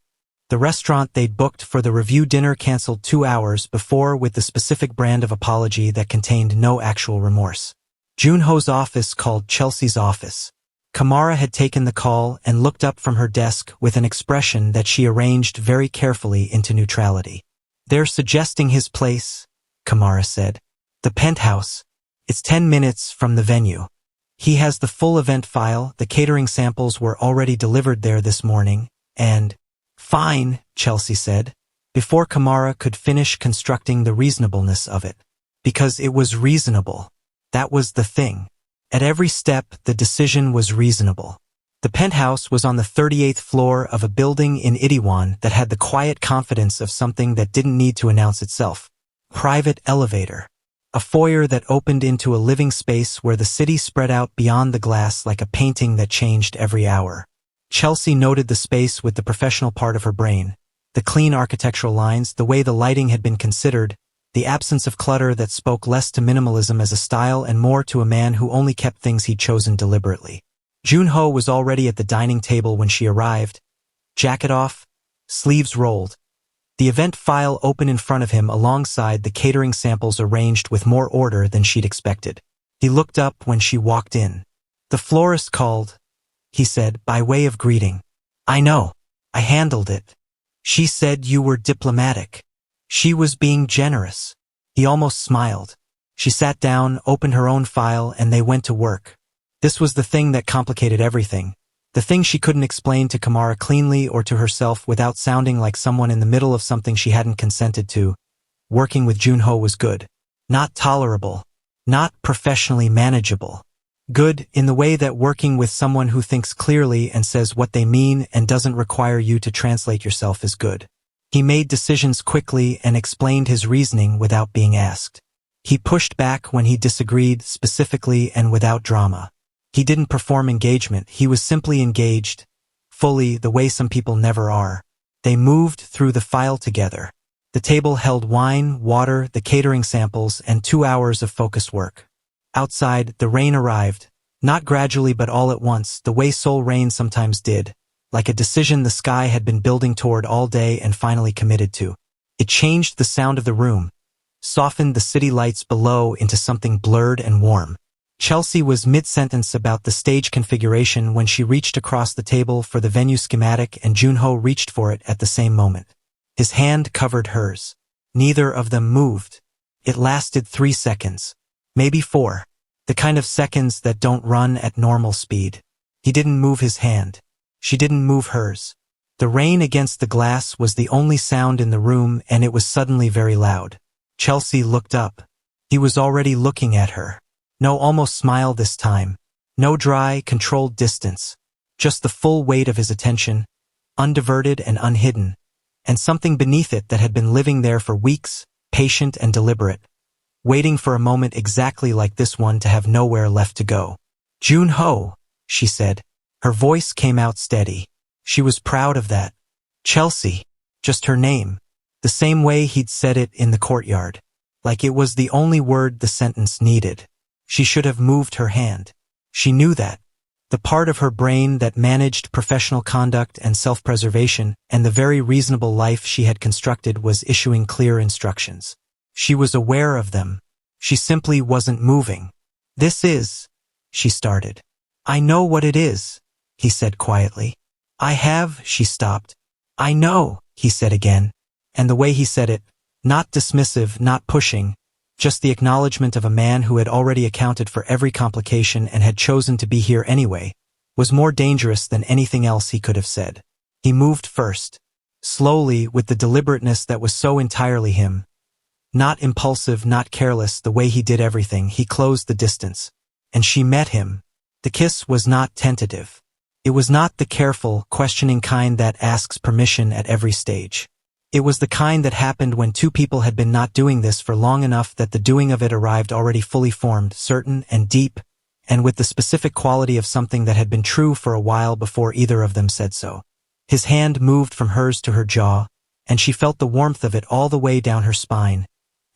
The restaurant they'd booked for the review dinner canceled 2 hours before with the specific brand of apology that contained no actual remorse. Junho's office called Chelsea's office. Kamar had taken the call and looked up from her desk with an expression that she arranged very carefully into neutrality. "They're suggesting his place," Kamar said. "The Penthouse. It's 10 minutes from the venue. He has the full event file, the catering samples were already delivered there this morning, and—" "Fine," Chelsea said, before Kamara could finish constructing the reasonableness of it. Because it was reasonable. That was the thing. At every step, the decision was reasonable. The Penthouse was on the 38th floor of a building in Itaewon that had the quiet confidence of something that didn't need to announce itself. Private elevator. A foyer that opened into a living space where the city spread out beyond the glass like a painting that changed every hour. Chelsea noted the space with the professional part of her brain. The clean architectural lines, the way the lighting had been considered, the absence of clutter that spoke less to minimalism as a style and more to a man who only kept things he'd chosen deliberately. Junho was already at the dining table when she arrived. Jacket off, sleeves rolled. The event file open in front of him alongside the catering samples arranged with more order than she'd expected. He looked up when she walked in. "The florist called," he said, by way of greeting. "I know. I handled it. She said you were diplomatic. She was being generous." He almost smiled. She sat down, opened her own file, and they went to work. This was the thing that complicated everything. The thing she couldn't explain to Kamara cleanly or to herself without sounding like someone in the middle of something she hadn't consented to. Working with Junho was good. Not tolerable. Not professionally manageable. Good in the way that working with someone who thinks clearly and says what they mean and doesn't require you to translate yourself is good. He made decisions quickly and explained his reasoning without being asked. He pushed back when he disagreed specifically and without drama. He didn't perform engagement, he was simply engaged, fully, the way some people never are. They moved through the file together. The table held wine, water, the catering samples, and 2 hours of focus work. Outside, the rain arrived, not gradually but all at once, the way Seoul rain sometimes did, like a decision the sky had been building toward all day and finally committed to. It changed the sound of the room, softened the city lights below into something blurred and warm. Chelsea was mid-sentence about the stage configuration when she reached across the table for the venue schematic and Junho reached for it at the same moment. His hand covered hers. Neither of them moved. It lasted 3 seconds. Maybe 4. The kind of seconds that don't run at normal speed. He didn't move his hand. She didn't move hers. The rain against the glass was the only sound in the room and it was suddenly very loud. Chelsea looked up. He was already looking at her. No almost smile this time. No dry, controlled distance. Just the full weight of his attention, undiverted and unhidden, and something beneath it that had been living there for weeks, patient and deliberate, waiting for a moment exactly like this one to have nowhere left to go. "Junho," she said. Her voice came out steady. She was proud of that. Chelsea, just her name, the same way he'd said it in the courtyard, like it was the only word the sentence needed. She should have moved her hand. She knew that. The part of her brain that managed professional conduct and self-preservation and the very reasonable life she had constructed was issuing clear instructions. She was aware of them. She simply wasn't moving. "This is," she started. "I know what it is," he said quietly. She stopped. "I know," he said again. And the way he said it, not dismissive, not pushing, just the acknowledgement of a man who had already accounted for every complication and had chosen to be here anyway, was more dangerous than anything else he could have said. He moved first. Slowly, with the deliberateness that was so entirely him. Not impulsive, not careless, the way he did everything, he closed the distance. And she met him. The kiss was not tentative. It was not the careful, questioning kind that asks permission at every stage. It was the kind that happened when two people had been not doing this for long enough that the doing of it arrived already fully formed, certain and deep, and with the specific quality of something that had been true for a while before either of them said so. His hand moved from hers to her jaw, and she felt the warmth of it all the way down her spine,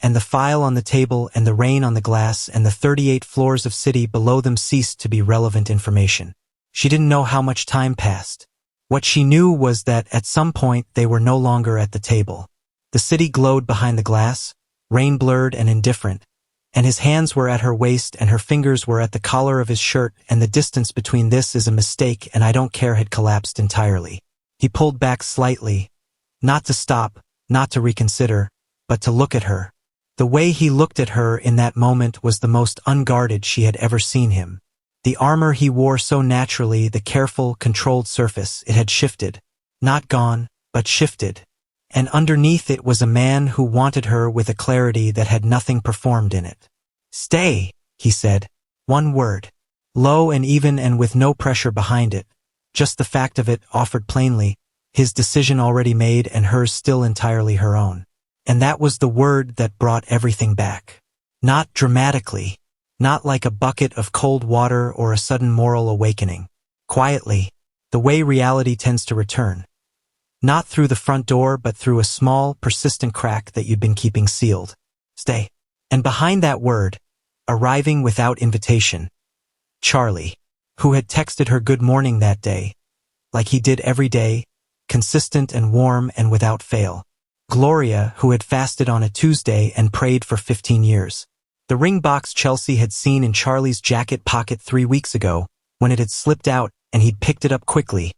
and the file on the table and the rain on the glass and the 38 floors of city below them ceased to be relevant information. She didn't know how much time passed. What she knew was that at some point they were no longer at the table. The city glowed behind the glass, rain-blurred and indifferent, and his hands were at her waist and her fingers were at the collar of his shirt, and the distance between "this is a mistake and I don't care" had collapsed entirely. He pulled back slightly, not to stop, not to reconsider, but to look at her. The way he looked at her in that moment was the most unguarded she had ever seen him. The armor he wore so naturally, the careful, controlled surface, it had shifted. Not gone, but shifted. And underneath it was a man who wanted her with a clarity that had nothing performed in it. "Stay," he said. One word. Low and even and with no pressure behind it. Just the fact of it, offered plainly, his decision already made and hers still entirely her own. And that was the word that brought everything back. Not dramatically. Not like a bucket of cold water or a sudden moral awakening. Quietly, the way reality tends to return. Not through the front door, but through a small, persistent crack that you'd been keeping sealed. Stay. And behind that word, arriving without invitation, Charlie, who had texted her good morning that day, like he did every day, consistent and warm and without fail. Gloria, who had fasted on a Tuesday and prayed for 15 years. The ring box Chelsea had seen in Charlie's jacket pocket 3 weeks ago, when it had slipped out and he'd picked it up quickly,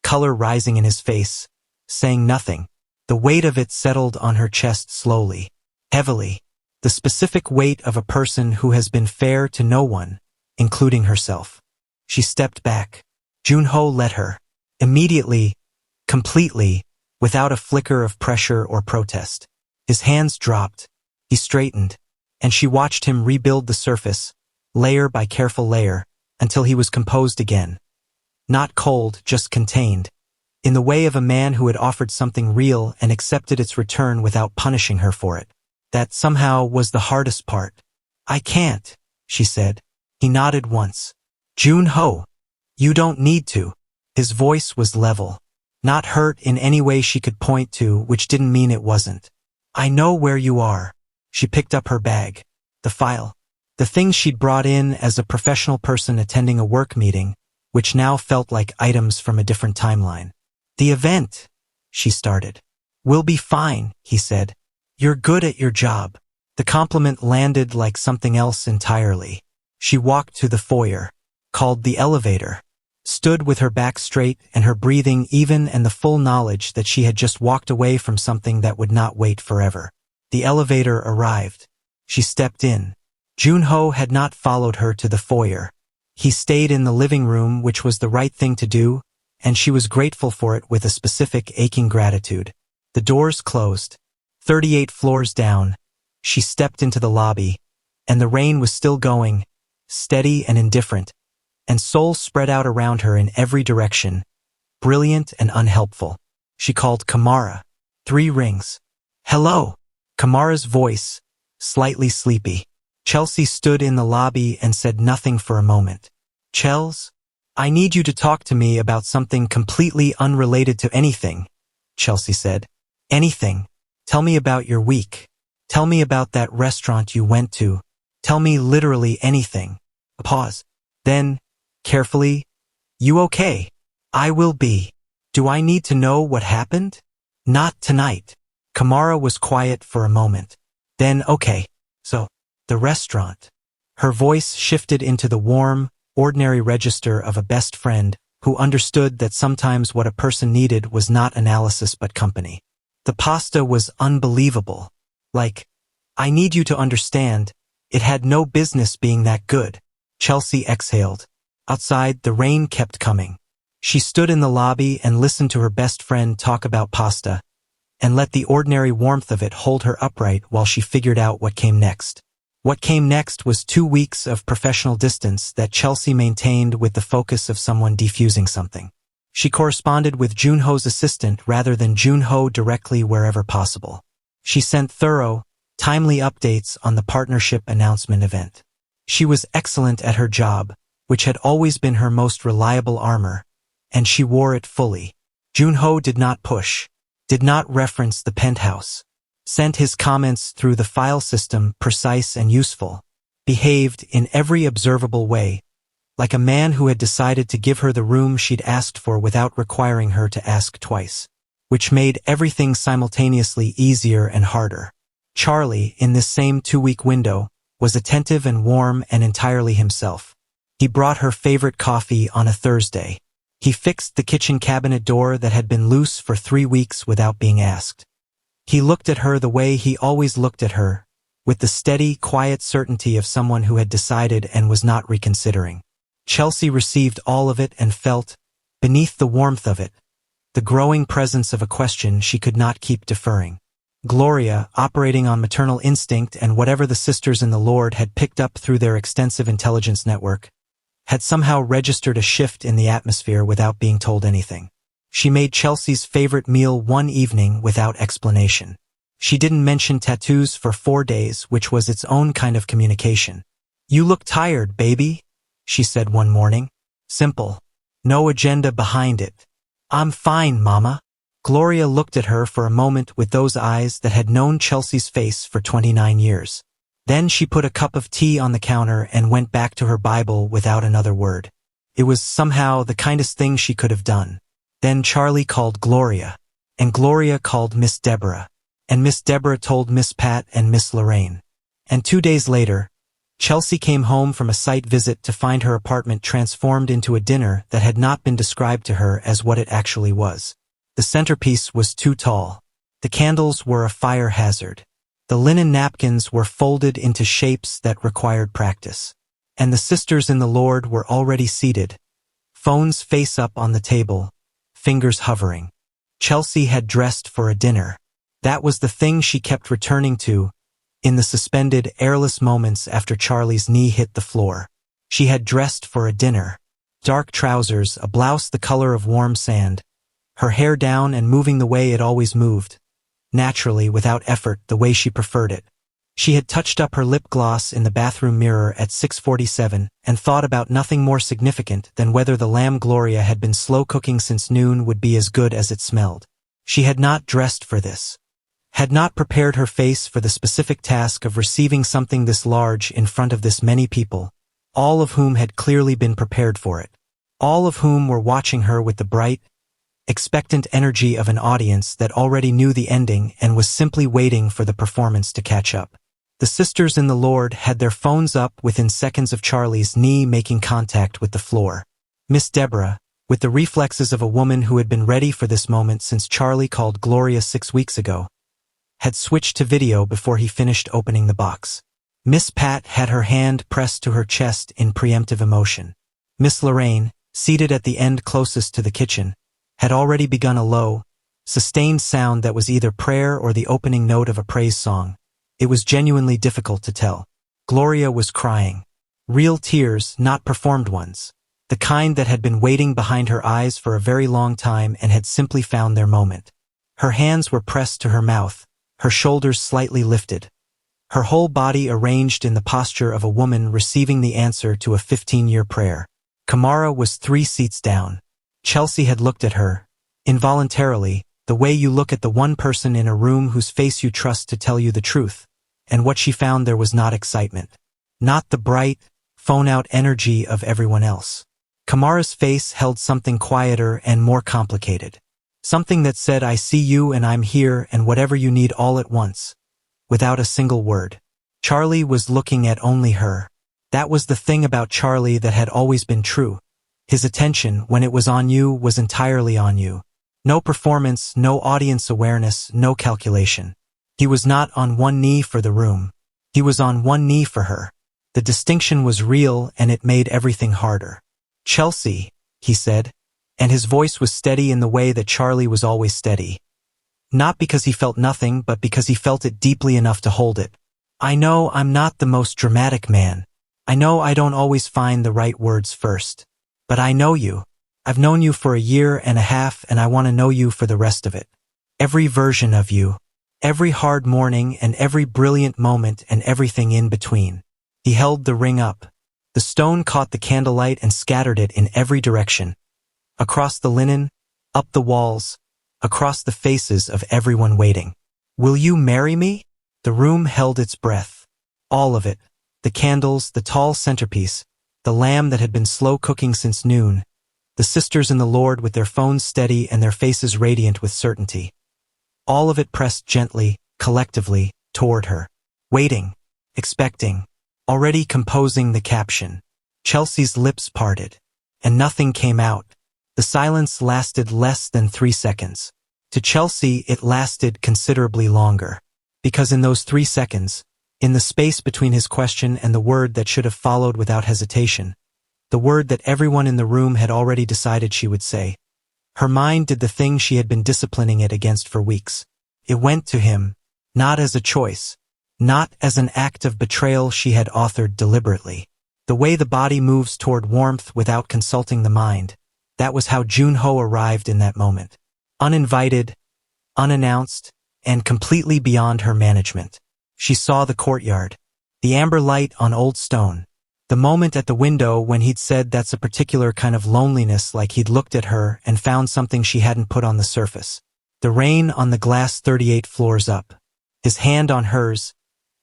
color rising in his face, saying nothing. The weight of it settled on her chest slowly, heavily, the specific weight of a person who has been fair to no one, including herself. She stepped back. Junho let her. Immediately, completely, without a flicker of pressure or protest. His hands dropped. He straightened. And she watched him rebuild the surface, layer by careful layer, until he was composed again. Not cold, just contained, in the way of a man who had offered something real and accepted its return without punishing her for it. That somehow was the hardest part. "I can't," she said. He nodded once. "Junho, you don't need to." His voice was level, not hurt in any way she could point to, which didn't mean it wasn't. "I know where you are." She picked up her bag. The file. The things she'd brought in as a professional person attending a work meeting, which now felt like items from a different timeline. "The event," she started. "We'll be fine," he said. "You're good at your job." The compliment landed like something else entirely. She walked to the foyer, called the elevator, stood with her back straight and her breathing even and the full knowledge that she had just walked away from something that would not wait forever. The elevator arrived. She stepped in. Junho had not followed her to the foyer. He stayed in the living room, which was the right thing to do, and she was grateful for it with a specific aching gratitude. The doors closed. 38 floors down, she stepped into the lobby, and the rain was still going, steady and indifferent, and Seoul spread out around her in every direction, brilliant and unhelpful. She called Kamara. 3 rings. "Hello." Kamara's voice, slightly sleepy. Chelsea stood in the lobby and said nothing for a moment. "Chels, I need you to talk to me about something completely unrelated to anything," Chelsea said. "Anything. Tell me about your week. Tell me about that restaurant you went to. Tell me literally anything." A pause. Then, carefully, "You okay?" "I will be. Do I need to know what happened?" "Not tonight." Kamara was quiet for a moment. Then, "Okay. So, the restaurant." Her voice shifted into the warm, ordinary register of a best friend who understood that sometimes what a person needed was not analysis but company. "The pasta was unbelievable. Like, I need you to understand, it had no business being that good." Chelsea exhaled. Outside, the rain kept coming. She stood in the lobby and listened to her best friend talk about pasta, and let the ordinary warmth of it hold her upright while she figured out what came next. What came next was 2 weeks of professional distance that Chelsea maintained with the focus of someone defusing something. She corresponded with Junho's assistant rather than Junho directly wherever possible. She sent thorough, timely updates on the partnership announcement event. She was excellent at her job, which had always been her most reliable armor, and she wore it fully. Junho did not push, did not reference the Penthouse, sent his comments through the file system precise and useful, behaved in every observable way, like a man who had decided to give her the room she'd asked for without requiring her to ask twice, which made everything simultaneously easier and harder. Charlie, in this same 2-week window, was attentive and warm and entirely himself. He brought her favorite coffee on a Thursday. He fixed the kitchen cabinet door that had been loose for 3 weeks without being asked. He looked at her the way he always looked at her, with the steady, quiet certainty of someone who had decided and was not reconsidering. Chelsea received all of it and felt, beneath the warmth of it, the growing presence of a question she could not keep deferring. Gloria, operating on maternal instinct and whatever the sisters in the Lord had picked up through their extensive intelligence network, had somehow registered a shift in the atmosphere without being told anything. She made Chelsea's favorite meal one evening without explanation. She didn't mention tattoos for 4 days, which was its own kind of communication. "You look tired, baby," she said one morning. Simple. No agenda behind it. "I'm fine, Mama." Gloria looked at her for a moment with those eyes that had known Chelsea's face for 29 years. Then she put a cup of tea on the counter and went back to her Bible without another word. It was somehow the kindest thing she could have done. Then Charlie called Gloria, and Gloria called Miss Deborah, and Miss Deborah told Miss Pat and Miss Lorraine. And 2 days later, Chelsea came home from a site visit to find her apartment transformed into a dinner that had not been described to her as what it actually was. The centerpiece was too tall. The candles were a fire hazard. The linen napkins were folded into shapes that required practice. And the sisters in the Lord were already seated, phones face up on the table, fingers hovering. Chelsea had dressed for a dinner. That was the thing she kept returning to, in the suspended, airless moments after Charlie's knee hit the floor. She had dressed for a dinner. Dark trousers, a blouse the color of warm sand, her hair down and moving the way it always moved, naturally, without effort, the way she preferred it. She had touched up her lip gloss in the bathroom mirror at 6:47 and thought about nothing more significant than whether the lamb Gloria had been slow cooking since noon would be as good as it smelled. She had not dressed for this. Had not prepared her face for the specific task of receiving something this large in front of this many people, all of whom had clearly been prepared for it. All of whom were watching her with the bright, expectant energy of an audience that already knew the ending and was simply waiting for the performance to catch up. The sisters in the Lord had their phones up within seconds of Charlie's knee making contact with the floor. Miss Deborah, with the reflexes of a woman who had been ready for this moment since Charlie called Gloria 6 weeks ago, had switched to video before he finished opening the box. Miss Pat had her hand pressed to her chest in preemptive emotion. Miss Lorraine, seated at the end closest to the kitchen, had already begun a low, sustained sound that was either prayer or the opening note of a praise song. It was genuinely difficult to tell. Gloria was crying. Real tears, not performed ones. The kind that had been waiting behind her eyes for a very long time and had simply found their moment. Her hands were pressed to her mouth, her shoulders slightly lifted. Her whole body arranged in the posture of a woman receiving the answer to a 15-year prayer. Kamar was 3 seats down. Chelsea had looked at her, involuntarily, the way you look at the one person in a room whose face you trust to tell you the truth, and what she found there was not excitement. Not the bright, phone-out energy of everyone else. Kamar's face held something quieter and more complicated. Something that said, "I see you and I'm here and whatever you need all at once," without a single word. Charlie was looking at only her. That was the thing about Charlie that had always been true. His attention, when it was on you, was entirely on you. No performance, no audience awareness, no calculation. He was not on one knee for the room. He was on one knee for her. The distinction was real and it made everything harder. "Chelsea," he said, and his voice was steady in the way that Charlie was always steady. Not because he felt nothing, but because he felt it deeply enough to hold it. "I know I'm not the most dramatic man. I know I don't always find the right words first. But I know you. I've known you for a 1.5 years and I want to know you for the rest of it. Every version of you. Every hard morning and every brilliant moment and everything in between." He held the ring up. The stone caught the candlelight and scattered it in every direction. Across the linen, up the walls, across the faces of everyone waiting. "Will you marry me?" The room held its breath. All of it. The candles, the tall centerpiece, the lamb that had been slow cooking since noon, the sisters in the Lord with their phones steady and their faces radiant with certainty. All of it pressed gently, collectively, toward her. Waiting, expecting, already composing the caption. Chelsea's lips parted, and nothing came out. The silence lasted less than 3 seconds. To Chelsea, it lasted considerably longer. Because in those 3 seconds, in the space between his question and the word that should have followed without hesitation, the word that everyone in the room had already decided she would say, her mind did the thing she had been disciplining it against for weeks. It went to him, not as a choice, not as an act of betrayal she had authored deliberately. The way the body moves toward warmth without consulting the mind, that was how Junho arrived in that moment. Uninvited, unannounced, and completely beyond her management. She saw the courtyard, the amber light on old stone, the moment at the window when he'd said that's a particular kind of loneliness, like he'd looked at her and found something she hadn't put on the surface. The rain on the glass 38 floors up, his hand on hers,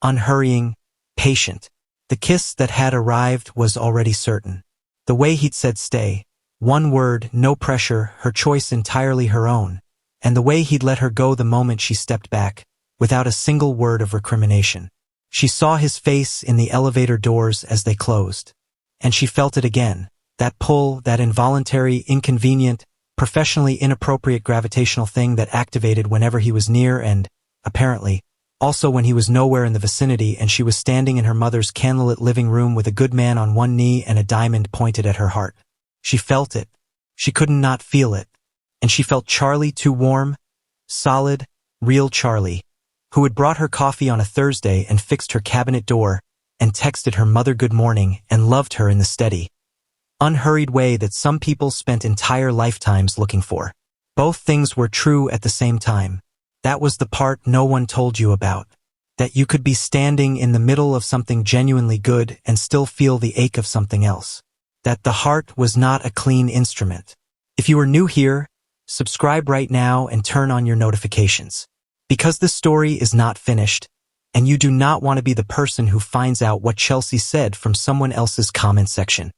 unhurrying, patient. The kiss that had arrived was already certain. The way he'd said stay, one word, no pressure, her choice entirely her own, and the way he'd let her go the moment she stepped back, without a single word of recrimination. She saw his face in the elevator doors as they closed, and she felt it again, that pull, that involuntary, inconvenient, professionally inappropriate gravitational thing that activated whenever he was near and, apparently, also when he was nowhere in the vicinity and she was standing in her mother's candlelit living room with a good man on one knee and a diamond pointed at her heart. She felt it. She couldn't not feel it. And she felt Charlie too warm, solid, real Charlie, who had brought her coffee on a Thursday and fixed her cabinet door and texted her mother good morning and loved her in the steady, unhurried way that some people spent entire lifetimes looking for. Both things were true at the same time. That was the part no one told you about. That you could be standing in the middle of something genuinely good and still feel the ache of something else. That the heart was not a clean instrument. If you are new here, subscribe right now and turn on your notifications. Because this story is not finished, and you do not want to be the person who finds out what Chelsea said from someone else's comment section.